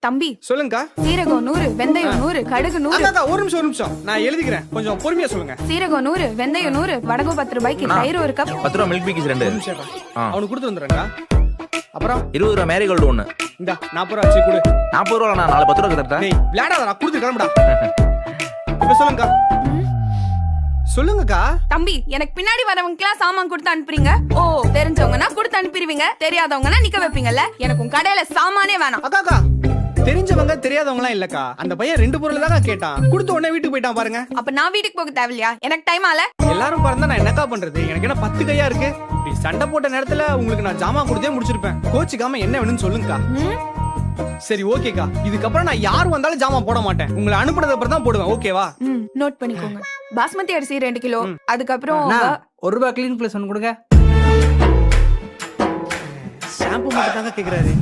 தம்பி சொல்லுங்கக்கா. சீரகம் 100, வெந்தயம் 100, கடுகு 100. அக்கா ஒரு நிமிஷம் நான் எழுதிக்கிறேன், கொஞ்சம் பொறுமையா சொல்லுங்க. சீரகம் 100, வெந்தயம் 100, வடகம் 10 ரூபாய்க்கு, தயிர் 1 கப். 10 ரூபா மில்க் பீக்கிஸ் 2. அவனுக்கு கொடுத்து வந்துடுறேன்க்கா. அப்புறம் 20 ரூபா மேரிகோல்டு 1. இந்த 40 ரூபா வச்சு கொடு. 40 ரூபா நான் 4 10 ரூபா தரட்டா? டேய் விளையாடாதடா, கொடுத்து கிளம்புடா. இப்ப சொல்லுங்கக்கா. சொல்லுங்கக்கா. தம்பி எனக்கு பின்னாடி வரவங்களுக்குலாம் சாமான் கொடுத்து அனுப்புறீங்க. ஓ தெரிஞ்சவங்கன்னா கொடுத்து அனுப்பிடுவீங்க, தெரியாதவங்கன்னா நிக்க வைப்பீங்கல்ல. எனக்கு உங்க கடையில சாமானே வேணாம். அக்காக்கா தெரிஞ்சவங்க தெரியாதவங்கலாம் இல்லக்கா. அந்த பையன் 2 பொருள் தான் கேட்டான், கொடுத்த உடனே வீட்டுக்கு போயிட்டான் பாருங்க. அப்ப நான் வீட்டுக்கு போக தேவையில்லையா? எனக்கு டைம் ஆல. எல்லாரும் பறந்தா நான் என்னக்கா பண்றது? எனக்கு என்ன 10 கையா இருக்கு? இப்படி சண்டை போட்ட நேரத்துல உங்களுக்கு நான் ஜாமான் கொடுத்தே முடிச்சிருப்பேன். கோச்சிக்காம என்ன வேணும்னு சொல்லுங்கக்கா. சரி ஓகேக்கா, இதுக்கப்புறம் நான் யார் வந்தாலும் ஜாமான் போட மாட்டேன். உங்களை அனுப்புனது அப்புறம் தான் போடுவேன், ஓகேவா? நோட் பண்ணிக்கோங்க. பாஸ்மதி அரிசி 2 கிலோ. அதுக்கப்புறம் ₹1 கிளீன் பிளஸ் 1 கொடுங்க. ஷாம்பு மட்டும் தாங்க கேக்குறாரு.